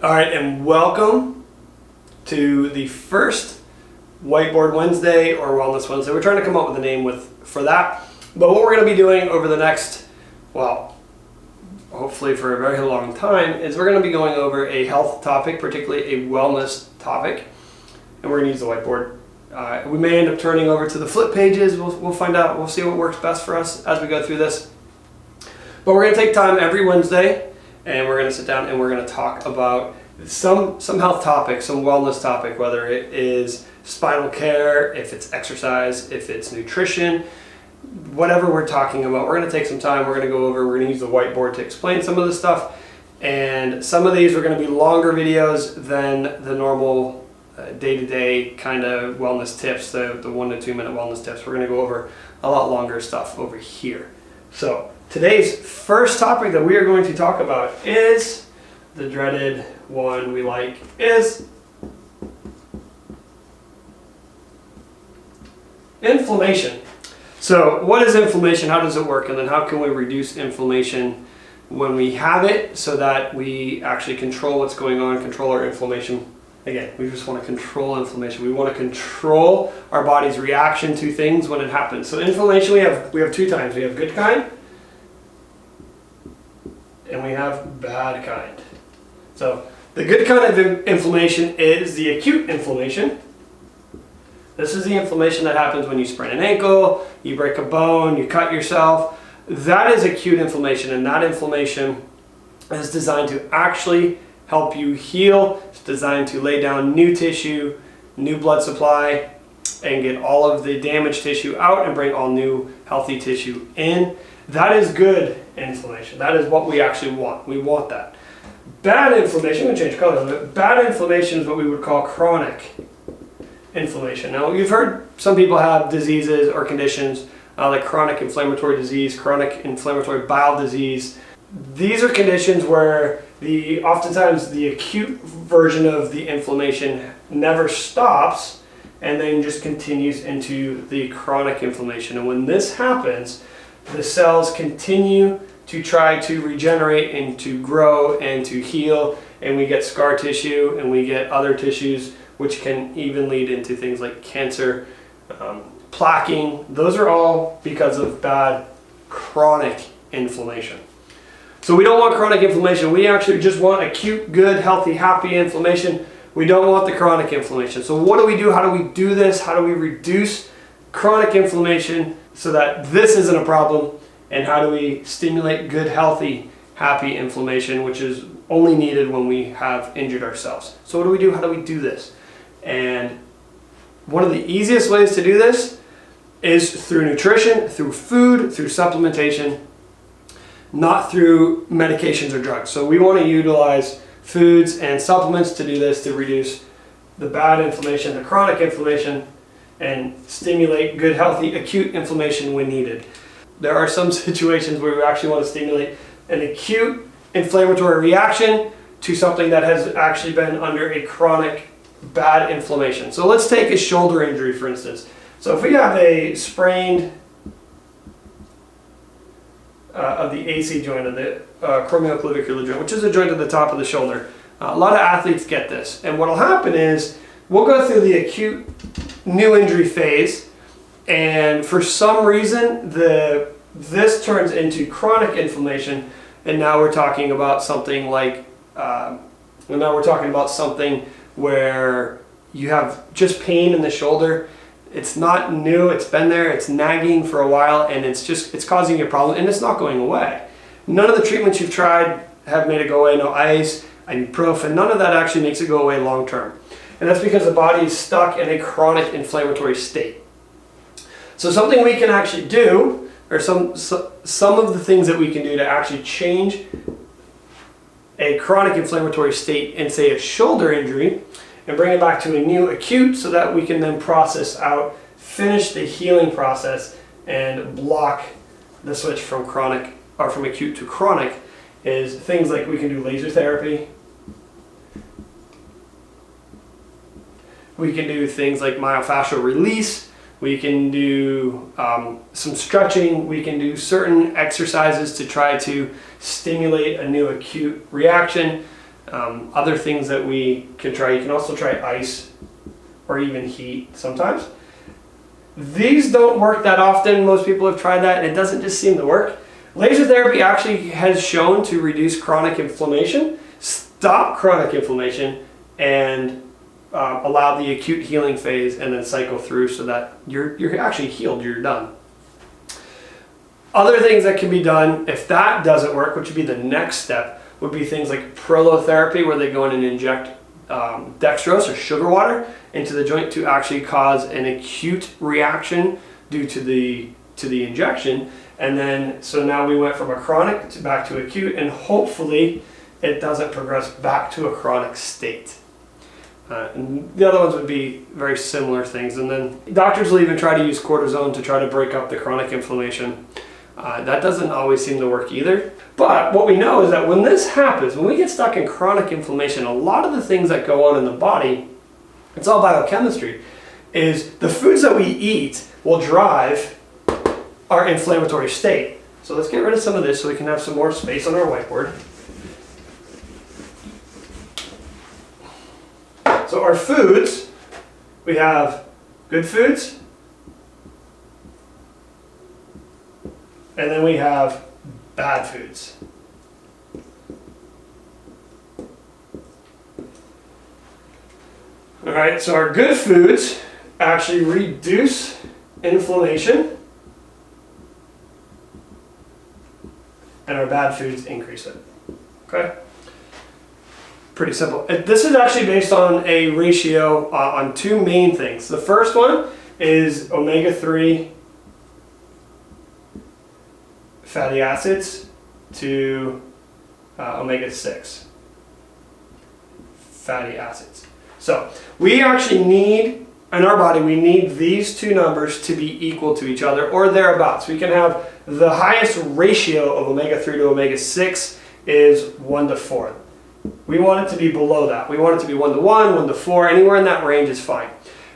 All right, and welcome to the first Whiteboard Wednesday or Wellness Wednesday. We're trying to come up with a name for that. But what we're going to be doing over the next, well, hopefully for a very long time, is we're going to be going over a health topic, particularly a wellness topic, and we're going to use the whiteboard. We may end up turning over to the flip pages. We'll find out. We'll see what works best for us as we go through this. But we're going to take time every Wednesday, and we're going to sit down and we're going to talk about some health topic, some wellness topic, whether it is spinal care, if it's exercise, if it's nutrition, whatever we're talking about. We're going to take some time. We're going to go over, we're going to use the whiteboard to explain some of this stuff. And some of these are going to be longer videos than the normal day-to-day kind of wellness tips, the 1 to 2 minute wellness tips. We're going to go over a lot longer stuff over here. So today's first topic that we are going to talk about is the dreaded one we like, is inflammation. So what is inflammation? How does it work? And then how can we reduce inflammation when we have it so that we actually control what's going on, control our inflammation? Again, we just want to control inflammation. We want to control our body's reaction to things when it happens. So inflammation, we have two types. We have good kind and we have bad kind. So the good kind of inflammation is the acute inflammation. This is the inflammation that happens when you sprain an ankle, you break a bone, you cut yourself. That is acute inflammation, and that inflammation is designed to actually help you heal. It's designed to lay down new tissue, new blood supply, and get all of the damaged tissue out and bring all new healthy tissue in. That is good inflammation. That is what we actually want. We want that. Bad inflammation, I'm going to change colors a bit. Bad inflammation is what we would call chronic inflammation. Now, you've heard some people have diseases or conditions like chronic inflammatory disease, chronic inflammatory bowel disease. These are conditions where oftentimes the acute version of the inflammation never stops and then just continues into the chronic inflammation. And when this happens, the cells continue to try to regenerate and to grow and to heal, and we get scar tissue and we get other tissues which can even lead into things like cancer, plaquing. Those are all because of bad chronic inflammation. So we don't want chronic inflammation. We actually just want acute, good, healthy, happy inflammation. We don't want the chronic inflammation. So what do we do? How do we do this? How do we reduce chronic inflammation so that this isn't a problem? And how do we stimulate good, healthy, happy inflammation, which is only needed when we have injured ourselves? So what do we do? How do we do this? And one of the easiest ways to do this is through nutrition, through food, through supplementation, not through medications or drugs. So we want to utilize foods and supplements to do this, to reduce the bad inflammation, the chronic inflammation, and stimulate good, healthy, acute inflammation when needed. There are some situations where we actually want to stimulate an acute inflammatory reaction to something that has actually been under a chronic bad inflammation. So let's take a shoulder injury, for instance. So if we have a sprained of the AC joint, of the acromioclavicular joint, which is a joint at the top of the shoulder, a lot of athletes get this. And what will happen is we'll go through the acute new injury phase, and for some reason this turns into chronic inflammation, and now we're talking about something like where you have just pain in the shoulder. It's not new, it's been there, it's nagging for a while, and it's causing you a problem, and it's not going away. None of the treatments you've tried have made it go away. No ice, ibuprofen, none of that actually makes it go away long term. And that's because the body is stuck in a chronic inflammatory state. So something we can actually do, or some of the things that we can do to actually change a chronic inflammatory state in, say, a shoulder injury, and bring it back to a new acute, so that we can then process out, finish the healing process, and block the switch from chronic, or from acute to chronic, is things like we can do laser therapy. We can do things like myofascial release. We can do some stretching. We can do certain exercises to try to stimulate a new acute reaction. Other things that we can try, you can also try ice or even heat sometimes. These don't work that often. Most people have tried that and it doesn't just seem to work. Laser therapy actually has shown to reduce chronic inflammation, stop chronic inflammation, and allow the acute healing phase and then cycle through so that you're actually healed, you're done. Other things that can be done if that doesn't work, which would be the next step, would be things like prolotherapy, where they go in and inject dextrose or sugar water into the joint to actually cause an acute reaction due to the injection. And then, so now we went from a chronic to back to acute, and hopefully it doesn't progress back to a chronic state. And the other ones would be very similar things. And then doctors will even try to use cortisone to try to break up the chronic inflammation. That doesn't always seem to work either. But what we know is that when this happens, when we get stuck in chronic inflammation, a lot of the things that go on in the body, it's all biochemistry, is the foods that we eat will drive our inflammatory state. So let's get rid of some of this so we can have some more space on our whiteboard. So our foods, we have good foods, and then we have bad foods. All right, so our good foods actually reduce inflammation, and our bad foods increase it. Okay? Pretty simple. This is actually based on a ratio on two main things. The first one is omega-3 fatty acids to omega-6 fatty acids. So we actually need, in our body, we need these two numbers to be equal to each other or thereabouts. We can have the highest ratio of omega-3 to omega-6 is 1:4. We want it to be below that. We want it to be 1:1, 1:4, anywhere in that range is fine.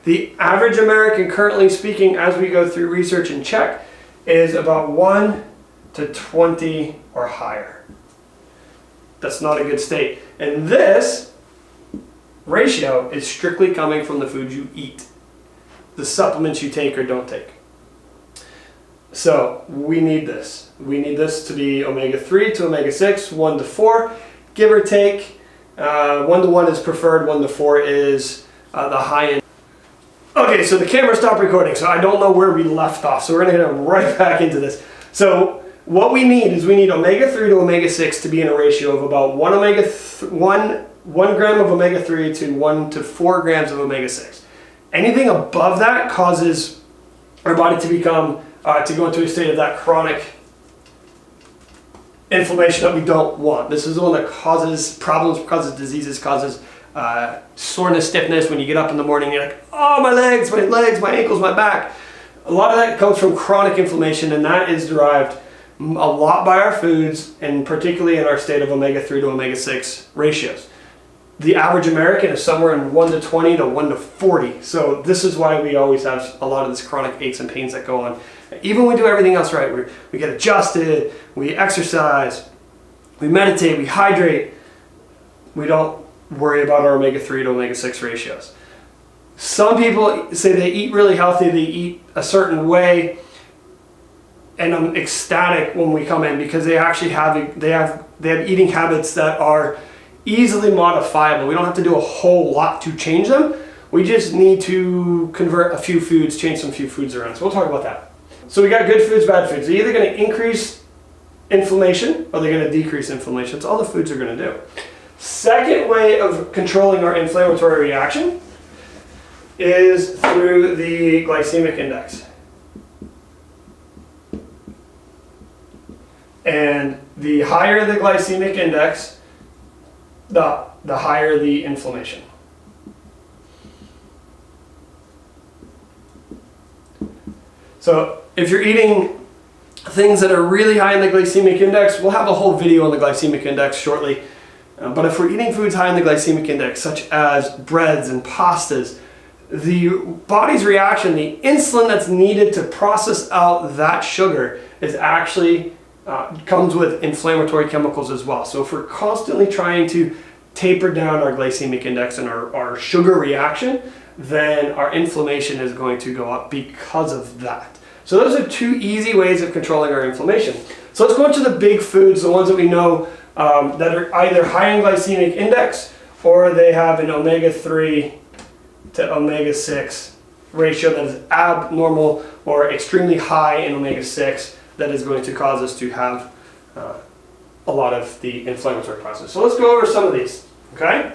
The average American, currently speaking, as we go through research and check, is about 1:20 or higher. That's not a good state. And this ratio is strictly coming from the foods you eat, the supplements you take or don't take. So we need this. We need this to be omega-3 to omega-6, 1:4, give or take. 1:1 is preferred, 1:4 is the high end. Okay, so the camera stopped recording, so I don't know where we left off. So we're gonna get right back into this. So what we need is we need omega-3 to omega-6 to be in a ratio of about 1 gram of omega-3 to 1 to 4 grams of omega-6. Anything above that causes our body to become, to go into a state of that chronic inflammation that we don't want. This is the one that causes problems, causes diseases, causes soreness, stiffness. When you get up in the morning, you're like, oh, my legs, my ankles, my back. A lot of that comes from chronic inflammation, and that is derived a lot by our foods, and particularly in our state of omega-3 to omega-6 ratios. The average American is somewhere in 1:20 to 1:40. So this is why we always have a lot of this chronic aches and pains that go on. Even when we do everything else right, we get adjusted, we exercise, we meditate, we hydrate, we don't worry about our omega-3 to omega-6 ratios. Some people say they eat really healthy, they eat a certain way, and I'm ecstatic when we come in because they actually have eating habits that are easily modifiable. We don't have to do a whole lot to change them. We just need to convert a few foods, change some few foods around. So we'll talk about that. So we got good foods, bad foods. They're either going to increase inflammation or they're going to decrease inflammation. That's all the foods are going to do. Second way of controlling our inflammatory reaction is through the glycemic index. And the higher the glycemic index, the higher the inflammation. So if you're eating things that are really high in the glycemic index, we'll have a whole video on the glycemic index shortly. But if we're eating foods high in the glycemic index, such as breads and pastas, the body's reaction, the insulin that's needed to process out that sugar is actually comes with inflammatory chemicals as well. So if we're constantly trying to taper down our glycemic index and our sugar reaction, then our inflammation is going to go up because of that. So those are two easy ways of controlling our inflammation. So let's go into the big foods, the ones that we know that are either high in glycemic index or they have an omega-3 to omega-6 ratio that is abnormal or extremely high in omega-6 that is going to cause us to have a lot of the inflammatory process. So let's go over some of these, okay?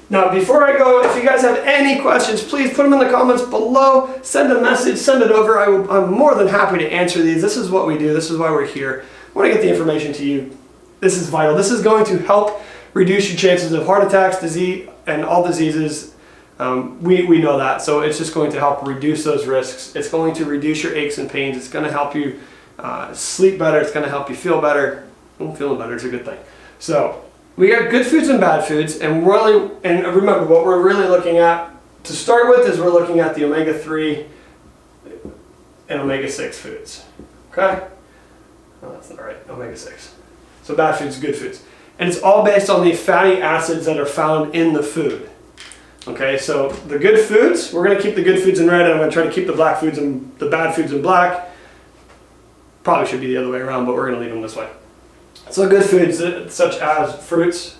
Now, before I go, if you guys have any questions, please put them in the comments below. Send a message, send it over. I'm more than happy to answer these. This is what we do. This is why we're here. I want to get the information to you. This is vital. This is going to help reduce your chances of heart attacks, disease, and all diseases. We know that. So it's just going to help reduce those risks. It's going to reduce your aches and pains. It's going to help you sleep better. It's going to help you feel better. Feeling better is a good thing. So we got good foods and bad foods, and remember what we're really looking at to start with is we're looking at the omega-3 and omega-6 foods. Okay? Oh, that's not right. Omega-6. So bad foods, good foods. And it's all based on the fatty acids that are found in the food. Okay, so the good foods, we're going to keep the good foods in red, and I'm going to try to keep the black foods and the bad foods in black. Probably should be the other way around, but we're going to leave them this way. So good foods such as fruits,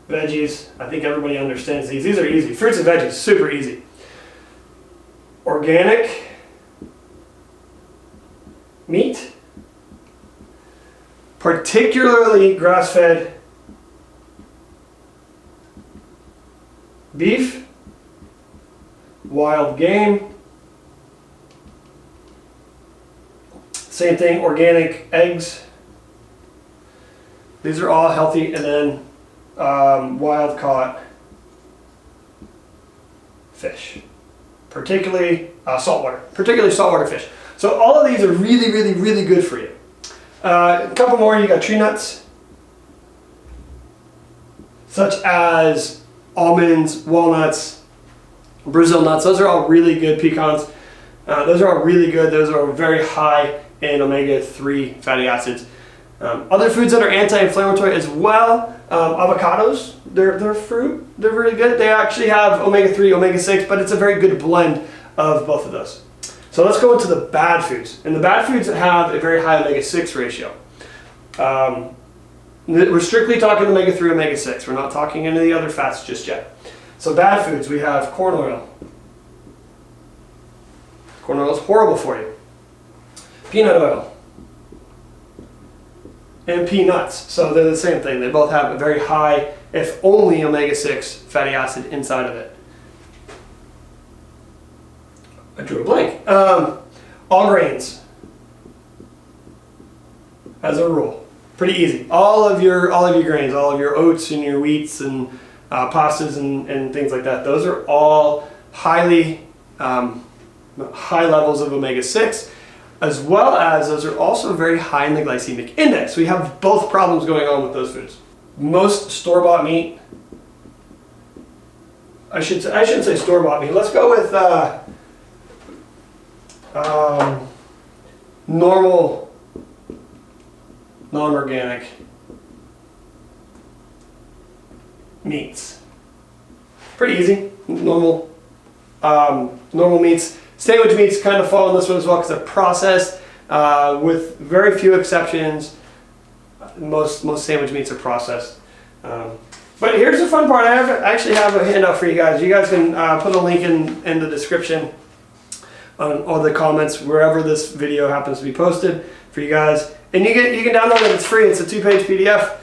veggies. I think everybody understands these. These are easy. Fruits and veggies, super easy. Organic meat, particularly grass-fed beef, wild game. Same thing, organic eggs. These are all healthy, and then wild caught fish, particularly saltwater fish. So all of these are really, really, really good for you. A couple more, you got tree nuts, such as almonds, walnuts, Brazil nuts. Those are all really good. Pecans. Those are all really good. Those are very high in omega-3 fatty acids. Other foods that are anti-inflammatory as well, avocados, they're fruit, they're really good. They actually have omega-3, omega-6, but it's a very good blend of both of those. So let's go into the bad foods. And the bad foods that have a very high omega-6 ratio. We're strictly talking omega-3, omega-6. We're not talking any of the other fats just yet. So bad foods, we have corn oil. Corn oil is horrible for you. Peanut oil. And peanuts. So they're the same thing. They both have a very high, if only omega-6 fatty acid inside of it. I drew a blank. All grains, as a rule. Pretty easy. All of your grains, all of your oats and your wheats and pastas and things like that. Those are all high levels of omega-6, as well as those are also very high in the glycemic index. So we have both problems going on with those foods. Most store-bought meat, I shouldn't say store-bought meat. Let's go with normal, non-organic meats. Pretty easy. Normal meats. Sandwich meats kind of fall in this one as well because they're processed, with very few exceptions. Most sandwich meats are processed. But here's the fun part. I actually have a handout for you guys. You guys can put a link in the description or the comments wherever this video happens to be posted for you guys. And you can download it. It's free. It's a 2-page PDF.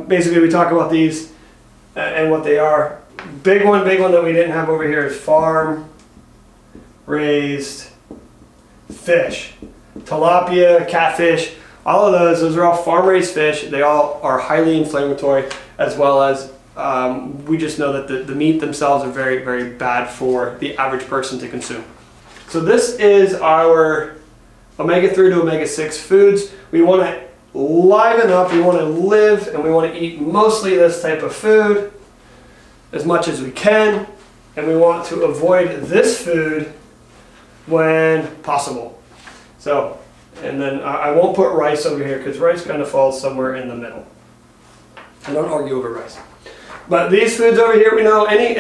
Basically, we talk about these and what they are. Big one that we didn't have over here is farm raised fish. Tilapia, catfish, all of those are all farm raised fish. They all are highly inflammatory, as well as we just know that the meat themselves are very, very bad for the average person to consume. So this is our omega-3 to omega-6 foods. We want to liven up, we want to live, and we want to eat mostly this type of food as much as we can, and we want to avoid this food when possible. So And then I won't put rice over here because rice kind of falls somewhere in the middle. I don't argue over rice. But these foods over here we know, any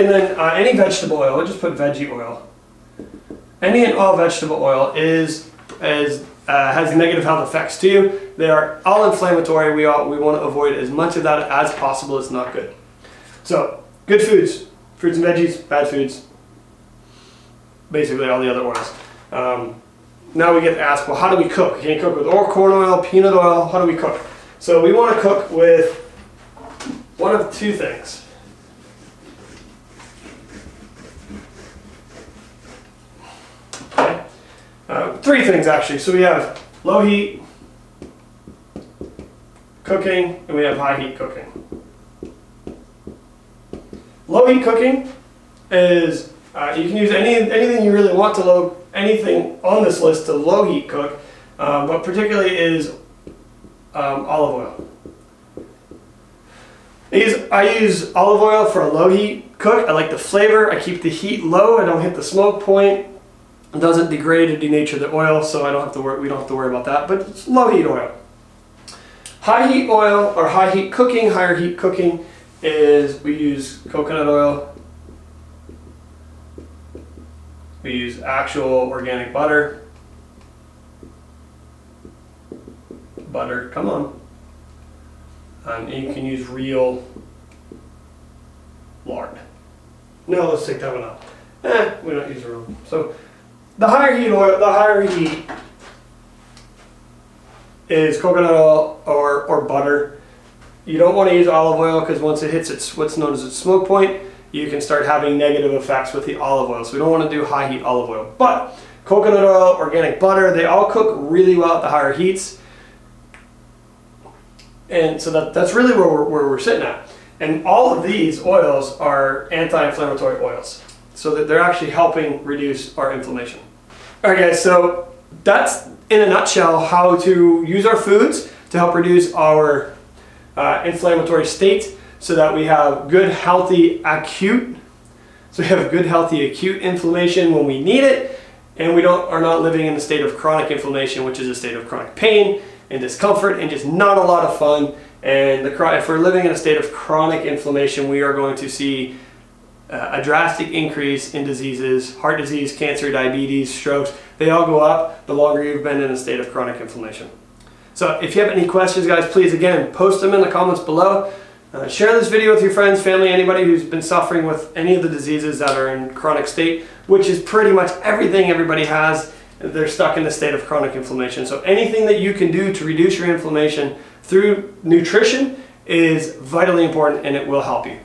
vegetable oil, we'll just put veggie oil. Any and all vegetable oil has negative health effects to you. They are all inflammatory. We want to avoid as much of that as possible. It's not good. So, good foods. Fruits and veggies, bad foods. Basically all the other oils. Now we get to ask, well, how do we cook? You can cook with corn oil, peanut oil. How do we cook? So we want to cook with one of two things. Okay. Three things actually. So we have low heat cooking and we have high heat cooking. Low heat cooking is you can use anything you really want to anything on this list to low heat cook, but particularly is olive oil. I use olive oil for a low heat cook. I like the flavor. I keep the heat low. I don't hit the smoke point. It doesn't degrade or denature the oil, so we don't have to worry about that. But it's low heat oil. High heat oil or high heat cooking, higher heat cooking is we use coconut oil. We use actual organic butter. Butter, come on. And you can use real lard. No, let's take that one out. We don't use real. So the higher heat oil, the higher heat is coconut oil or butter. You don't want to use olive oil because once it hits what's known as its smoke point, you can start having negative effects with the olive oil. So we don't want to do high heat olive oil. But coconut oil, organic butter, they all cook really well at the higher heats. And so that's really where we're sitting at. And all of these oils are anti-inflammatory oils. So that they're actually helping reduce our inflammation. All right guys, so that's in a nutshell how to use our foods to help reduce our inflammatory state, so that we have good healthy acute inflammation when we need it, and we are not living in a state of chronic inflammation, which is a state of chronic pain and discomfort and just not a lot of fun. And if we're living in a state of chronic inflammation, we are going to see a drastic increase in diseases, heart disease, cancer, diabetes, strokes. They all go up the longer you've been in a state of chronic inflammation. So if you have any questions, guys, please again post them in the comments below. Share this video with your friends, family, anybody who's been suffering with any of the diseases that are in chronic state, which is pretty much everything everybody has. They're stuck in the state of chronic inflammation. So anything that you can do to reduce your inflammation through nutrition is vitally important, and it will help you.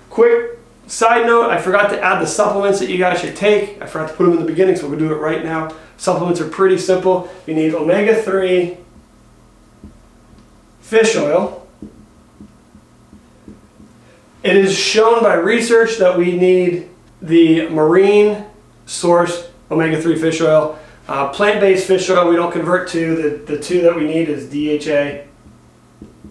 Quick side note, I forgot to add the supplements that you guys should take. I forgot to put them in the beginning, so we'll do it right now. Supplements are pretty simple. You need omega-3 fish oil. It is shown by research that we need the marine source omega-3 fish oil. Plant-based fish oil we don't convert to. The two that we need is DHA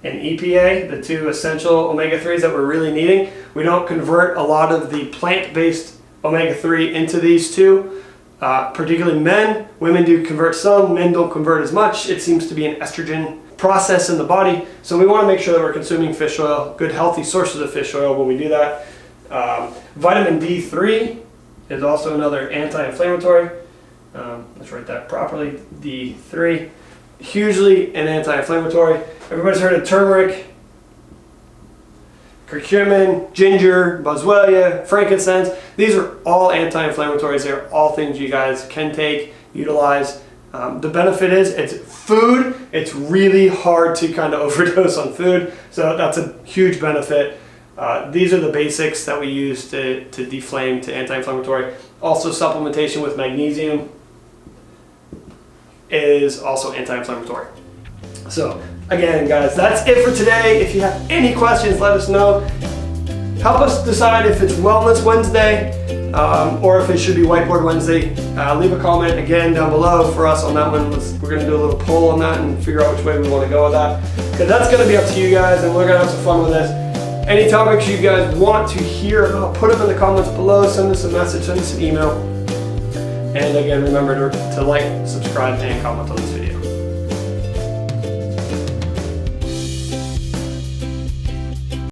and EPA, the two essential omega-3s that we're really needing. We don't convert a lot of the plant-based omega-3 into these two, particularly men. Women do convert some, men don't convert as much. It seems to be an estrogen process in the body. So we want to make sure that we're consuming fish oil, good healthy sources of fish oil when we do that. Vitamin D3 is also another anti-inflammatory. Let's write that properly. D3, hugely an anti-inflammatory. Everybody's heard of turmeric, curcumin, ginger, boswellia, frankincense. These are all anti-inflammatories. They are all things you guys can take, utilize. The benefit is it's food. It's really hard to kind of overdose on food, so that's a huge benefit. These are the basics that we use to deflame, to anti-inflammatory. Also, supplementation with magnesium is also anti-inflammatory. So again, guys, that's it for today. If you have any questions, let us know. Help us decide if it's Wellness Wednesday or if it should be Whiteboard Wednesday. Leave a comment again down below for us on that one. We're going to do a little poll on that and figure out which way we want to go with that. Because that's going to be up to you guys, and we're going to have some fun with this. Any topics you guys want to hear about, put them in the comments below. Send us a message, send us an email. And again, remember to like, subscribe, and comment on this video.